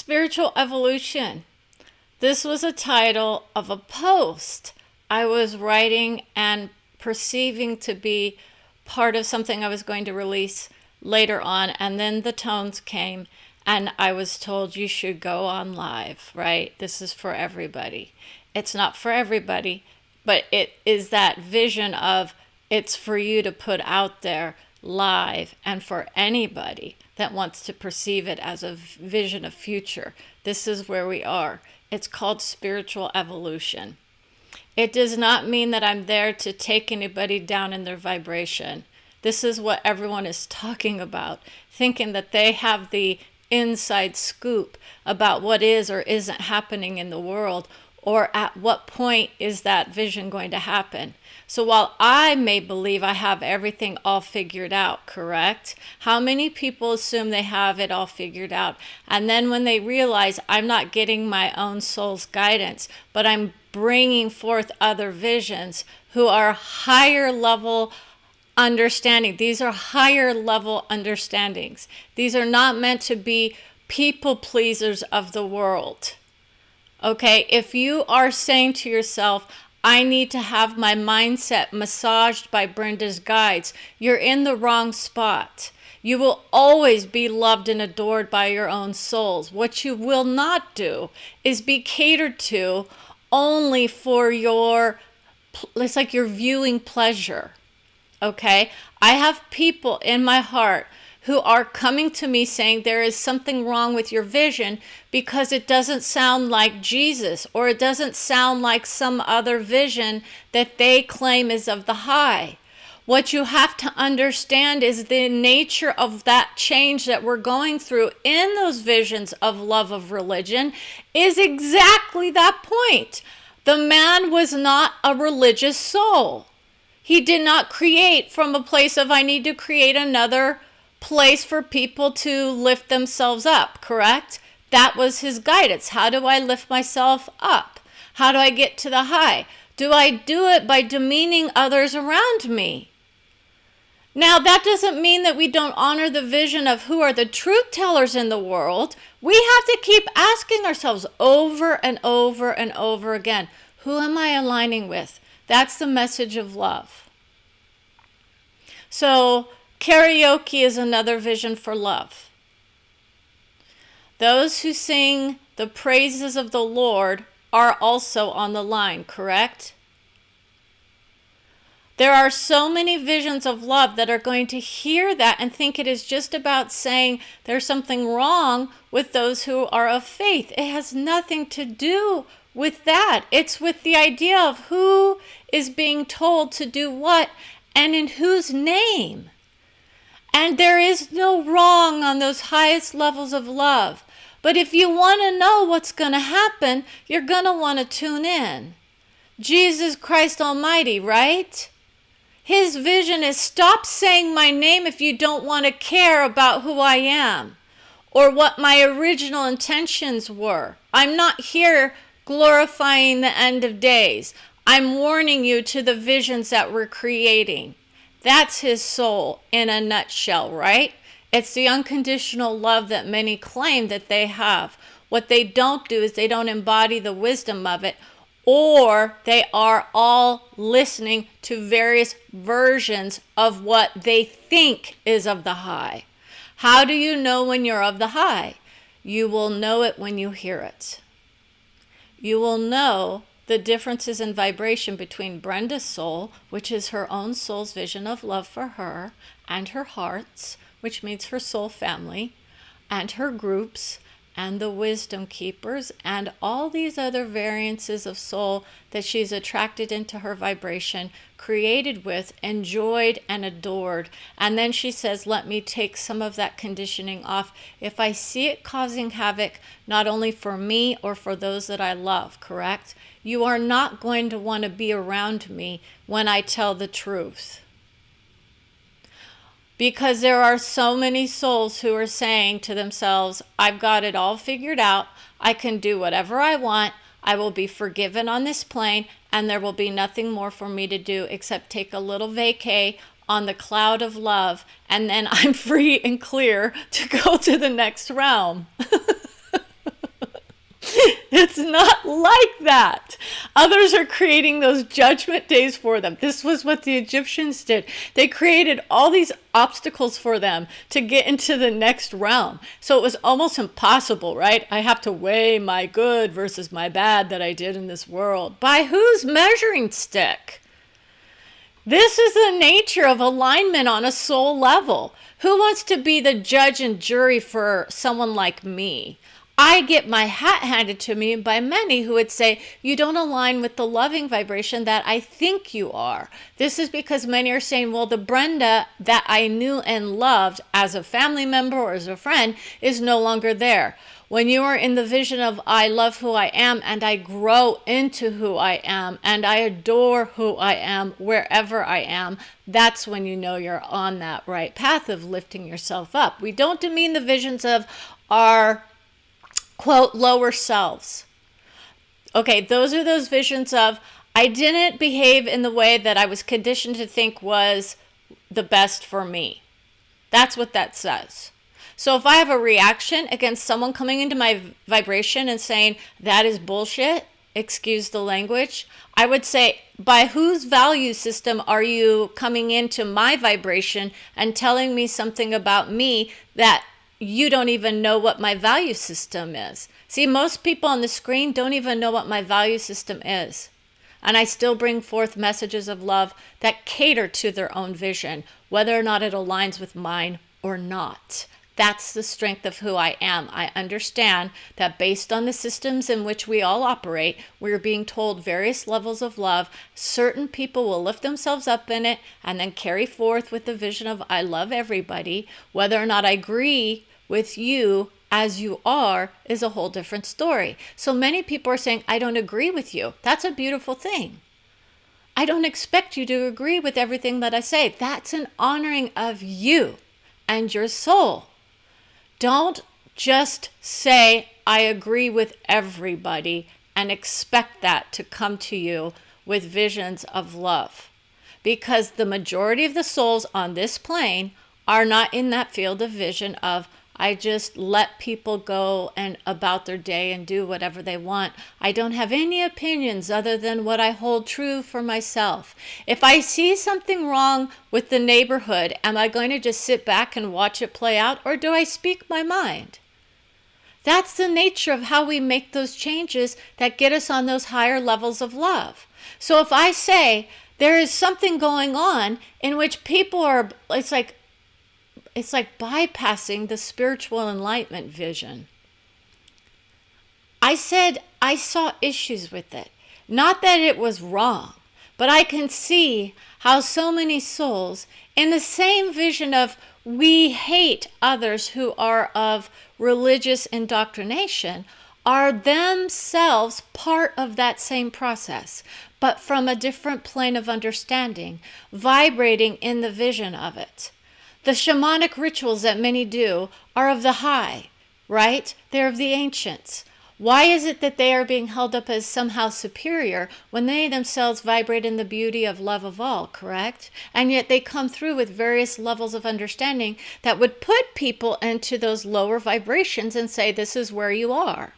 Spiritual evolution. This was a title of a post I was writing and perceiving to be part of something I was going to release later on. And then the tones came and I was told you should go on live, right? This is for everybody. It's not for everybody, but it is that vision of it's for you to put out there live and for anybody that wants to perceive it as a vision of future. This is where we are. It's called spiritual evolution. It does not mean that I'm there to take anybody down in their vibration. This is what everyone is talking about, thinking that they have the inside scoop about what is or isn't happening in the world, or at what point is that vision going to happen. So while I may believe I have everything all figured out, correct? How many people assume they have it all figured out? And then when they realize I'm not getting my own soul's guidance, but I'm bringing forth other visions who are higher level understanding. These are higher level understandings. These are not meant to be people pleasers of the world. Okay, if you are saying to yourself, I need to have my mindset massaged by Brenda's guides, you're in the wrong spot. You will always be loved and adored by your own souls. What you will not do is be catered to only for it's like your viewing pleasure. Okay, I have people in my heart who are coming to me saying there is something wrong with your vision because it doesn't sound like Jesus, or it doesn't sound like some other vision that they claim is of the high. What you have to understand is the nature of that change that we're going through in those visions of love of religion is exactly that point. The man was not a religious soul. He did not create from a place of I need to create another place for people to lift themselves up, correct? That was his guidance. How do I lift myself up? How do I get to the high? Do I do it by demeaning others around me? Now, that doesn't mean that we don't honor the vision of who are the truth tellers in the world. We have to keep asking ourselves over and over and over again, who am I aligning with? That's the message of love. So, karaoke is another vision for love. Those who sing the praises of the Lord are also on the line, correct? There are so many visions of love that are going to hear that and think it is just about saying there's something wrong with those who are of faith. It has nothing to do with that. It's with the idea of who is being told to do what and in whose name. And there is no wrong on those highest levels of love. But if you want to know what's going to happen, you're going to want to tune in. Jesus Christ Almighty, right? His vision is stop saying my name if you don't want to care about who I am or what my original intentions were. I'm not here glorifying the end of days. I'm warning you to the visions that we're creating. That's his soul in a nutshell, right? It's the unconditional love that many claim that they have. What they don't do is they don't embody the wisdom of it, or they are all listening to various versions of what they think is of the high. How do you know when you're of the high? You will know it when you hear it. You will know the differences in vibration between Brenda's soul, which is her own soul's vision of love for her, and her heart's, which means her soul family, and her groups, and the wisdom keepers, and all these other variances of soul that she's attracted into her vibration, created with, enjoyed, and adored. And then she says, let me take some of that conditioning off if I see it causing havoc, not only for me or for those that I love, correct? You are not going to want to be around me when I tell the truth. Because there are so many souls who are saying to themselves, I've got it all figured out. I can do whatever I want. I will be forgiven on this plane, and there will be nothing more for me to do except take a little vacay on the cloud of love, and then I'm free and clear to go to the next realm. It's not like that. Others are creating those judgment days for them. This was what the Egyptians did. They created all these obstacles for them to get into the next realm. So it was almost impossible, right? I have to weigh my good versus my bad that I did in this world. By whose measuring stick? This is the nature of alignment on a soul level. Who wants to be the judge and jury for someone like me? I get my hat handed to me by many who would say, you don't align with the loving vibration that I think you are. This is because many are saying, well, the Brenda that I knew and loved as a family member or as a friend is no longer there. When you are in the vision of I love who I am and I grow into who I am and I adore who I am wherever I am, that's when you know you're on that right path of lifting yourself up. We don't demean the visions of our, quote, lower selves. Okay, those are those visions of I didn't behave in the way that I was conditioned to think was the best for me. That's what that says. So if I have a reaction against someone coming into my vibration and saying, that is bullshit, excuse the language, I would say, by whose value system are you coming into my vibration and telling me something about me that you don't even know what my value system is? See, most people on the screen don't even know what my value system is. And I still bring forth messages of love that cater to their own vision, whether or not it aligns with mine or not. That's the strength of who I am. I understand that based on the systems in which we all operate, we're being told various levels of love. Certain people will lift themselves up in it and then carry forth with the vision of I love everybody. Whether or not I agree with you as you are is a whole different story. So many people are saying, I don't agree with you. That's a beautiful thing. I don't expect you to agree with everything that I say. That's an honoring of you and your soul. Don't just say, I agree with everybody and expect that to come to you with visions of love. Because the majority of the souls on this plane are not in that field of vision of, I just let people go and about their day and do whatever they want. I don't have any opinions other than what I hold true for myself. If I see something wrong with the neighborhood, am I going to just sit back and watch it play out, or do I speak my mind? That's the nature of how we make those changes that get us on those higher levels of love. So if I say there is something going on in which people are, it's like bypassing the spiritual enlightenment vision. I said I saw issues with it. Not that it was wrong, but I can see how so many souls in the same vision of we hate others who are of religious indoctrination are themselves part of that same process, but from a different plane of understanding, vibrating in the vision of it. The shamanic rituals that many do are of the high, right? They're of the ancients. Why is it that they are being held up as somehow superior when they themselves vibrate in the beauty of love of all, correct? And yet they come through with various levels of understanding that would put people into those lower vibrations and say, this is where you are.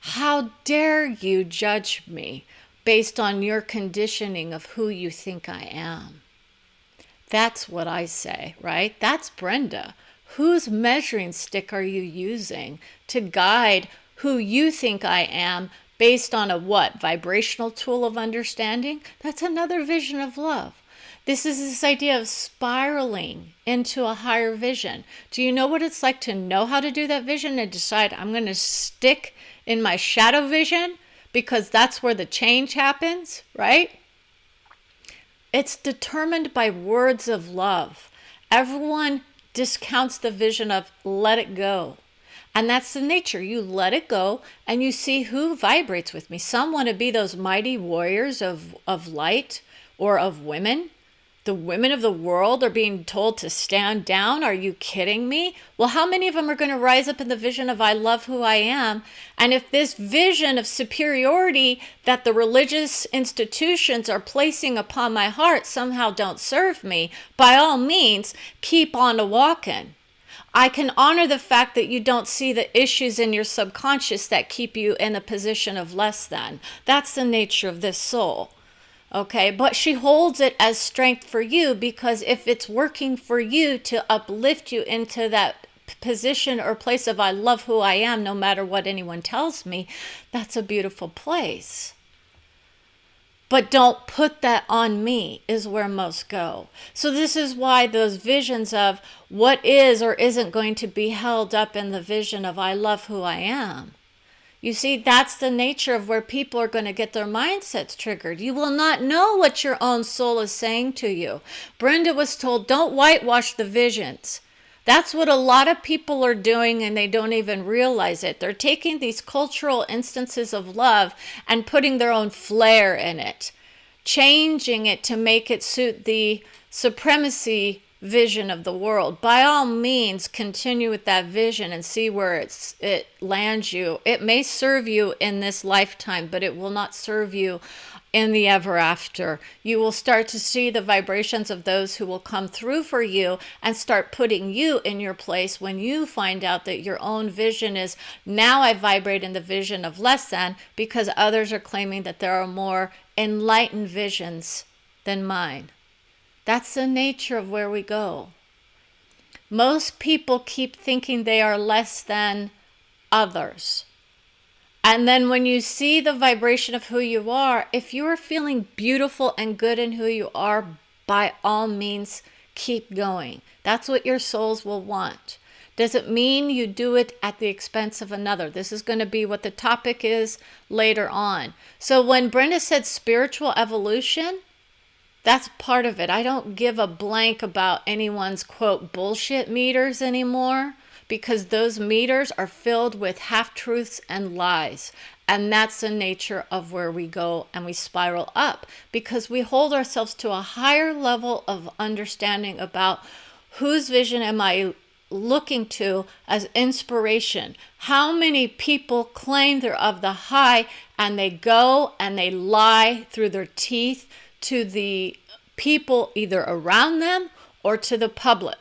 How dare you judge me based on your conditioning of who you think I am? That's what I say, right? That's Brenda. Whose measuring stick are you using to guide who you think I am based on a what? Vibrational tool of understanding? That's another vision of love. This is this idea of spiraling into a higher vision. Do you know what it's like to know how to do that vision and decide I'm going to stick in my shadow vision because that's where the change happens, right? It's determined by words of love. Everyone discounts the vision of let it go. And that's the nature. You let it go and you see who vibrates with me. Some want to be those mighty warriors of light or of women. The women of the world are being told to stand down. Are you kidding me? Well, how many of them are going to rise up in the vision of I love who I am? And if this vision of superiority that the religious institutions are placing upon my heart somehow don't serve me, by all means, keep on a walking. I can honor the fact that you don't see the issues in your subconscious that keep you in a position of less than. That's the nature of this soul. Okay, but she holds it as strength for you, because if it's working for you to uplift you into that position or place of I love who I am no matter what anyone tells me, that's a beautiful place. But don't put that on me is where most go. So this is why those visions of what is or isn't going to be held up in the vision of I love who I am. You see, that's the nature of where people are going to get their mindsets triggered. You will not know what your own soul is saying to you. Brenda was told, don't whitewash the visions. That's what a lot of people are doing, and they don't even realize it. They're taking these cultural instances of love and putting their own flair in it, changing it to make it suit the supremacy vision of the world. By all means, continue with that vision and see where it lands you. It may serve you in this lifetime, but it will not serve you in the ever after. You will start to see the vibrations of those who will come through for you and start putting you in your place when you find out that your own vision is, now I vibrate in the vision of less than, because others are claiming that there are more enlightened visions than mine. That's the nature of where we go. Most people keep thinking they are less than others. And then when you see the vibration of who you are, if you are feeling beautiful and good in who you are, by all means, keep going. That's what your souls will want. Does it mean you do it at the expense of another? This is going to be what the topic is later on. So when Brenda said spiritual evolution, that's part of it. I don't give a blank about anyone's, quote, bullshit meters anymore, because those meters are filled with half-truths and lies. And that's the nature of where we go and we spiral up, because we hold ourselves to a higher level of understanding about whose vision am I looking to as inspiration. How many people claim they're of the high and they go and they lie through their teeth to the people either around them or to the public?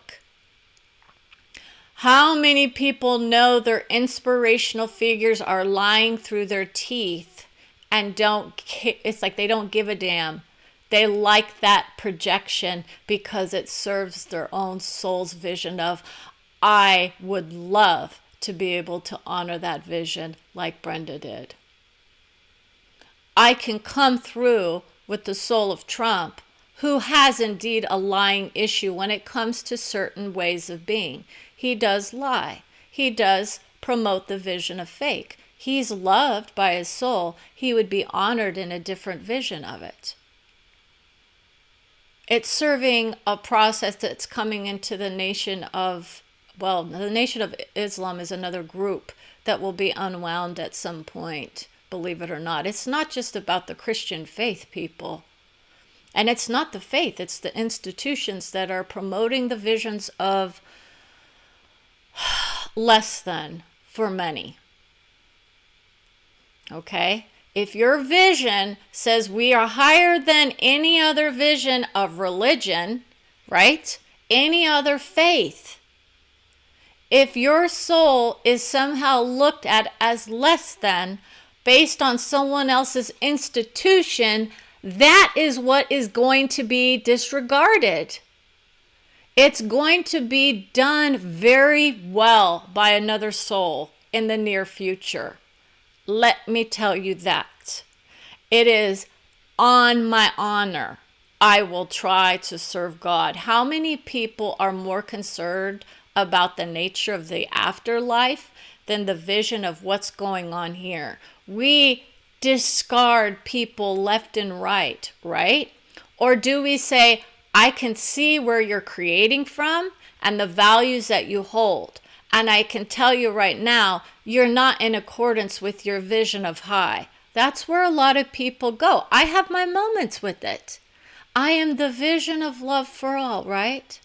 How many people know their inspirational figures are lying through their teeth and it's like they don't give a damn. They like that projection because it serves their own soul's vision of, I would love to be able to honor that vision like Brenda did. I can come through with the soul of Trump, who has indeed a lying issue when it comes to certain ways of being. He does lie. He does promote the vision of fake. He's loved by his soul. He would be honored in a different vision of it. It's serving a process that's coming into the nation of, well, the Nation of Islam is another group that will be unwound at some point. Believe it or not. It's not just about the Christian faith, people. And it's not the faith, it's the institutions that are promoting the visions of less than for many. Okay? If your vision says we are higher than any other vision of religion, right? Any other faith. If your soul is somehow looked at as less than, based on someone else's institution, that is what is going to be disregarded. It's going to be done very well by another soul in the near future. Let me tell you that. It is on my honor. I will try to serve God. How many people are more concerned about the nature of the afterlife than the vision of what's going on here? We discard people left and right? Or do we say, I can see where you're creating from and the values that you hold. And I can tell you right now, you're not in accordance with your vision of high. That's where a lot of people go. I have my moments with it. I am the vision of love for all, right?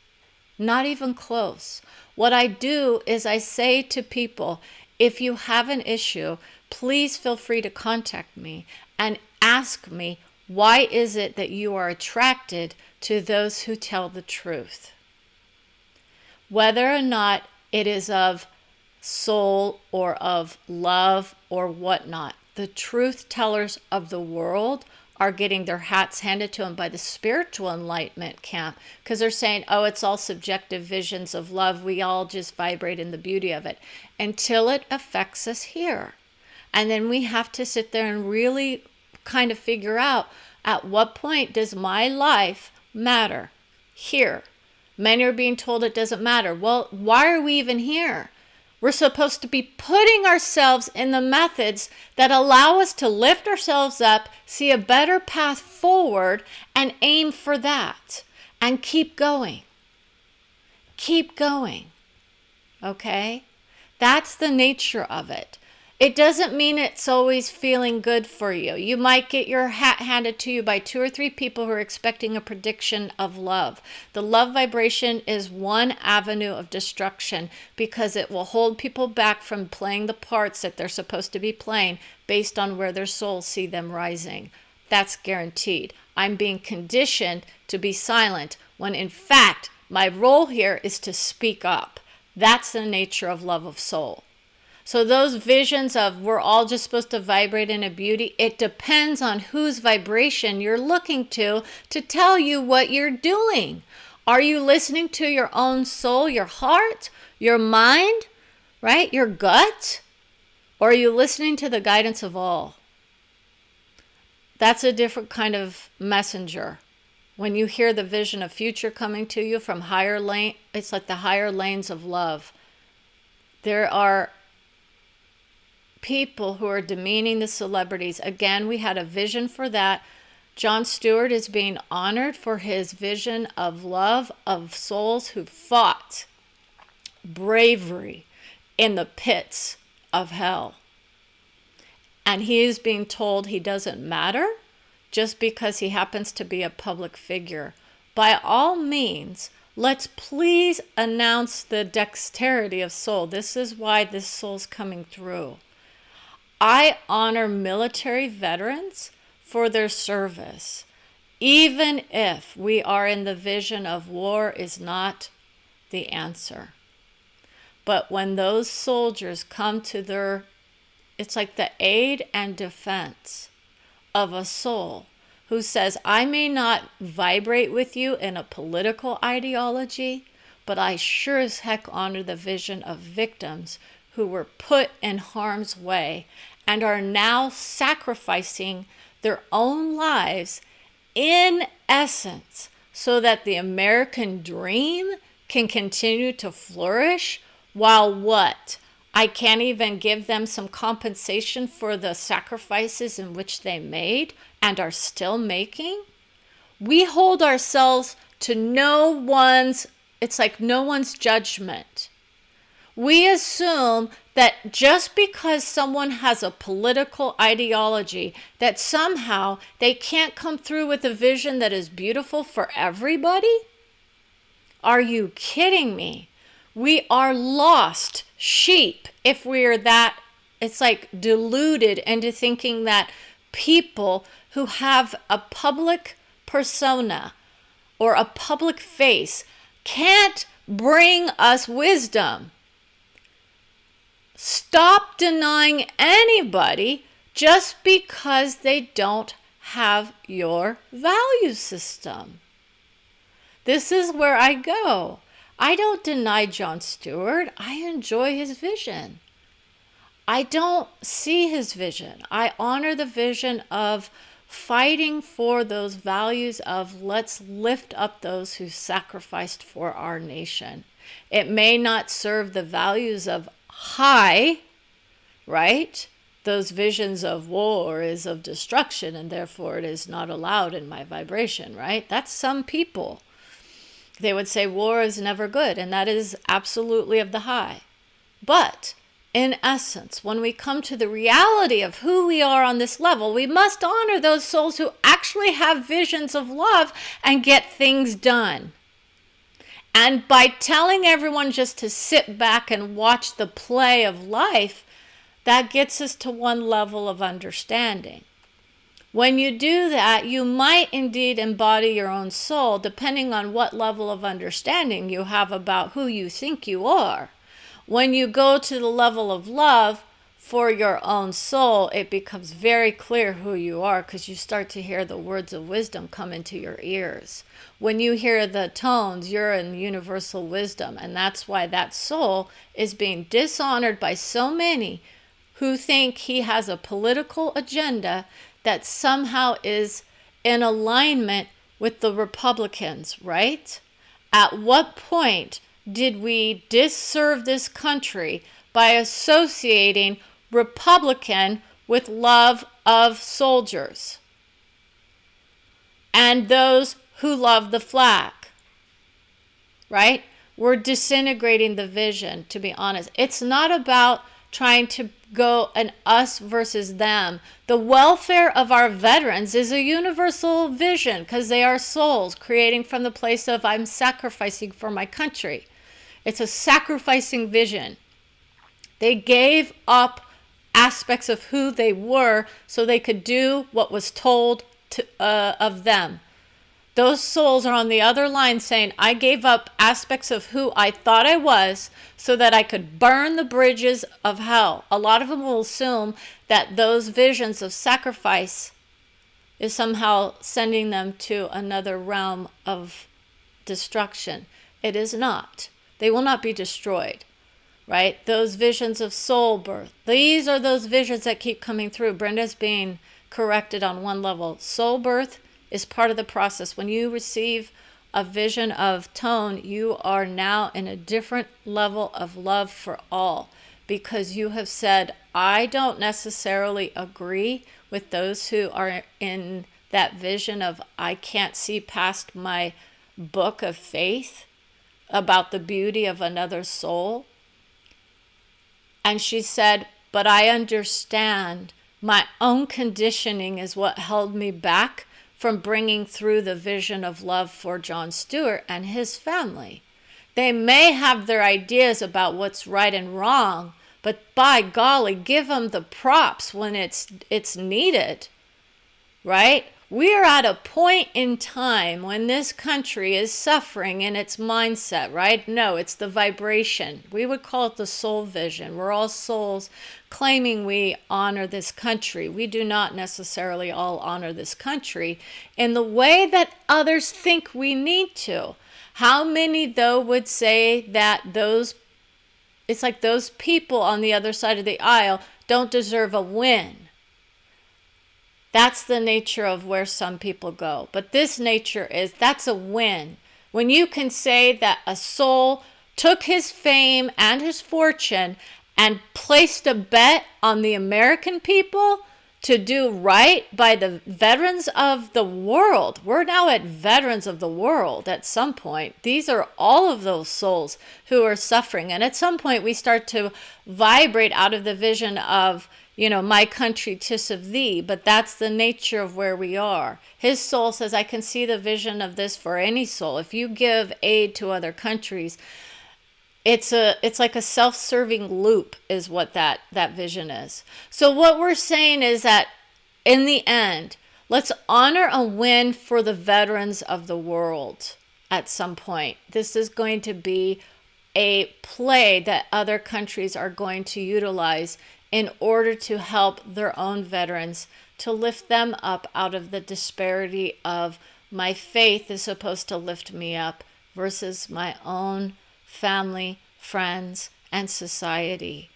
Not even close. What I do is I say to people, if you have an issue, please feel free to contact me and ask me, why is it that you are attracted to those who tell the truth? Whether or not it is of soul or of love or whatnot. The truth tellers of the world are getting their hats handed to them by the spiritual enlightenment camp, because they're saying, oh, it's all subjective visions of love. We all just vibrate in the beauty of it until it affects us here. And then we have to sit there and really kind of figure out, at what point does my life matter here? Many are being told it doesn't matter. Well, why are we even here? We're supposed to be putting ourselves in the methods that allow us to lift ourselves up, see a better path forward, and aim for that. And keep going. Keep going. Okay? That's the nature of it. It doesn't mean it's always feeling good for you. You might get your hat handed to you by 2 or 3 people who are expecting a prediction of love. The love vibration is one avenue of destruction because it will hold people back from playing the parts that they're supposed to be playing based on where their souls see them rising. That's guaranteed. I'm being conditioned to be silent when in fact my role here is to speak up. That's the nature of love of soul. So those visions of we're all just supposed to vibrate in a beauty, it depends on whose vibration you're looking to tell you what you're doing. Are you listening to your own soul, your heart, your mind, right? Your gut? Or are you listening to the guidance of all? That's a different kind of messenger. When you hear the vision of future coming to you from higher lane, it's like the higher lanes of love. There are people who are demeaning the celebrities. Again, we had a vision for that. Jon Stewart is being honored for his vision of love of souls who fought bravery in the pits of hell. And he is being told he doesn't matter just because he happens to be a public figure. By all means, let's please announce the dexterity of soul. This is why this soul's coming through. I honor military veterans for their service, even if we are in the vision of war is not the answer. But when those soldiers come to it's like the aid and defense of a soul who says, I may not vibrate with you in a political ideology, but I sure as heck honor the vision of victims who were put in harm's way and are now sacrificing their own lives in essence so that the American dream can continue to flourish while what? I can't even give them some compensation for the sacrifices in which they made and are still making? We hold ourselves to no one's judgment. We assume that just because someone has a political ideology, that somehow they can't come through with a vision that is beautiful for everybody? Are you kidding me? We are lost sheep if we're that, it's like deluded into thinking that people who have a public persona or a public face can't bring us wisdom. Stop denying anybody just because they don't have your value system. This is where I go. I don't deny Jon Stewart. I enjoy his vision. I don't see his vision. I honor the vision of fighting for those values of let's lift up those who sacrificed for our nation. It may not serve the values of high, right? Those visions of war is of destruction and therefore it is not allowed in my vibration, right? That's some people. They would say war is never good, and that is absolutely of the high. But in essence, when we come to the reality of who we are on this level, we must honor those souls who actually have visions of love and get things done. And by telling everyone just to sit back and watch the play of life, that gets us to one level of understanding. When you do that, you might indeed embody your own soul, depending on what level of understanding you have about who you think you are. When you go to the level of love for your own soul, it becomes very clear who you are, because you start to hear the words of wisdom come into your ears. When you hear the tones, you're in universal wisdom. And that's why that soul is being dishonored by so many who think he has a political agenda that somehow is in alignment with the Republicans, right? At what point did we disserve this country by associating Republican with love of soldiers and those who love the flag, right? We're disintegrating the vision, to be honest. It's not about trying to go an us versus them. The welfare of our veterans is a universal vision, because they are souls creating from the place of I'm sacrificing for my country. It's a sacrificing vision. They gave up aspects of who they were so they could do what was told of them. Those souls are on the other line saying, I gave up aspects of who I thought I was so that I could burn the bridges of hell. A lot of them will assume that those visions of sacrifice is somehow sending them to another realm of destruction. It is not. They will not be destroyed, right? Those visions of soul birth. These are those visions that keep coming through. Brenda's being corrected on one level. Soul birth is part of the process. When you receive a vision of tone, you are now in a different level of love for all, because you have said, I don't necessarily agree with those who are in that vision of I can't see past my book of faith about the beauty of another soul. And she said, but I understand my own conditioning is what held me back from bringing through the vision of love for Jon Stewart and his family. They may have their ideas about what's right and wrong, but by golly, give them the props when it's needed, right? We are at a point in time when this country is suffering in its mindset, right? No, it's the vibration. We would call it the soul vision. We're all souls claiming we honor this country. We do not necessarily all honor this country in the way that others think we need to. How many, though, would say that it's like those people on the other side of the aisle don't deserve a win? That's the nature of where some people go. But this nature that's a win. When you can say that a soul took his fame and his fortune and placed a bet on the American people to do right by the veterans of the world. We're now at veterans of the world at some point. These are all of those souls who are suffering. And at some point we start to vibrate out of the vision of, my country, 'tis of thee, but that's the nature of where we are. His soul says, I can see the vision of this for any soul. If you give aid to other countries, it's like a self-serving loop is what that vision is. So what we're saying is that in the end, let's honor a win for the veterans of the world at some point. This is going to be a play that other countries are going to utilize in order to help their own veterans, to lift them up out of the disparity of my faith is supposed to lift me up versus my own family, friends, and society.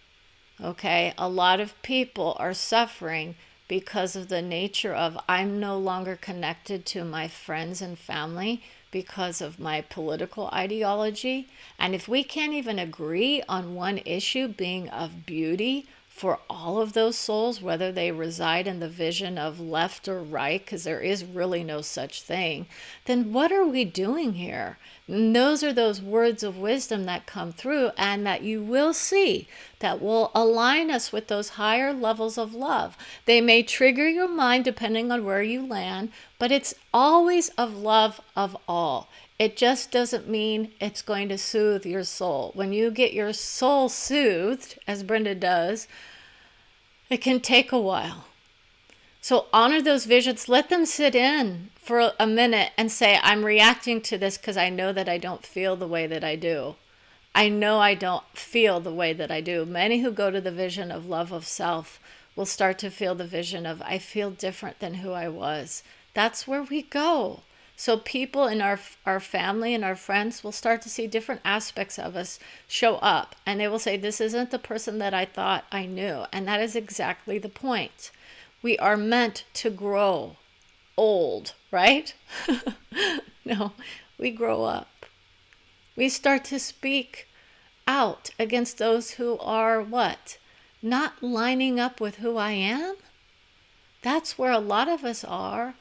Okay, a lot of people are suffering because of the nature of I'm no longer connected to my friends and family because of my political ideology. And if we can't even agree on one issue being of beauty for all of those souls, whether they reside in the vision of left or right, because there is really no such thing, then what are we doing here? And those are those words of wisdom that come through and that you will see that will align us with those higher levels of love. They may trigger your mind depending on where you land, but it's always of love of all. It just doesn't mean it's going to soothe your soul. When you get your soul soothed, as Brenda does, it can take a while. So honor those visions. Let them sit in for a minute and say, I'm reacting to this because I know that I don't feel the way that I do. I know I don't feel the way that I do. Many who go to the vision of love of self will start to feel the vision of, I feel different than who I was. That's where we go. So people in our family and our friends will start to see different aspects of us show up. And they will say, this isn't the person that I thought I knew. And that is exactly the point. We are meant to grow old, right? No, we grow up. We start to speak out against those who are what? Not lining up with who I am? That's where a lot of us are.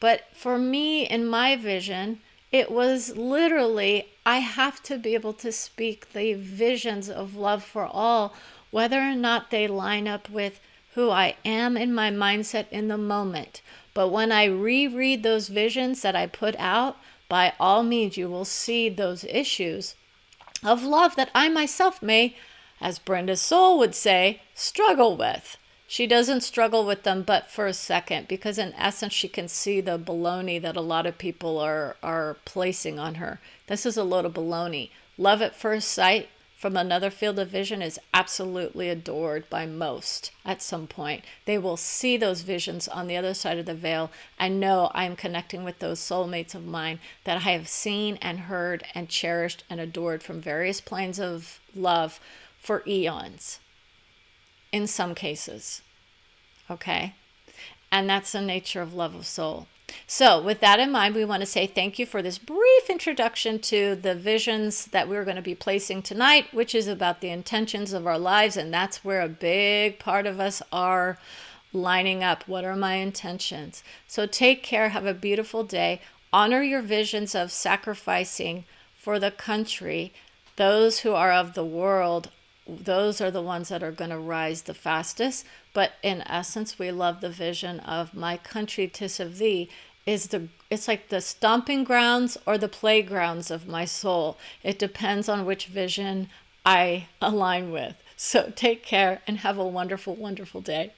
But for me, in my vision, it was literally, I have to be able to speak the visions of love for all, whether or not they line up with who I am in my mindset in the moment. But when I reread those visions that I put out, by all means, you will see those issues of love that I myself may, as Brenda's soul would say, struggle with. She doesn't struggle with them but for a second, because in essence she can see the baloney that a lot of people are placing on her. This is a load of baloney. Love at first sight from another field of vision is absolutely adored by most at some point. They will see those visions on the other side of the veil and know I am connecting with those soulmates of mine that I have seen and heard and cherished and adored from various planes of love for eons. In some cases, okay? And that's the nature of love of soul. So with that in mind, we want to say thank you for this brief introduction to the visions that we're going to be placing tonight, which is about the intentions of our lives. And that's where a big part of us are lining up. What are my intentions? So take care. Have a beautiful day. Honor your visions of sacrificing for the country. Those who are of the world, those are the ones that are going to rise the fastest. But in essence, we love the vision of my country, 'tis of thee, it's like the stomping grounds or the playgrounds of my soul. It depends on which vision I align with. So take care and have a wonderful, wonderful day.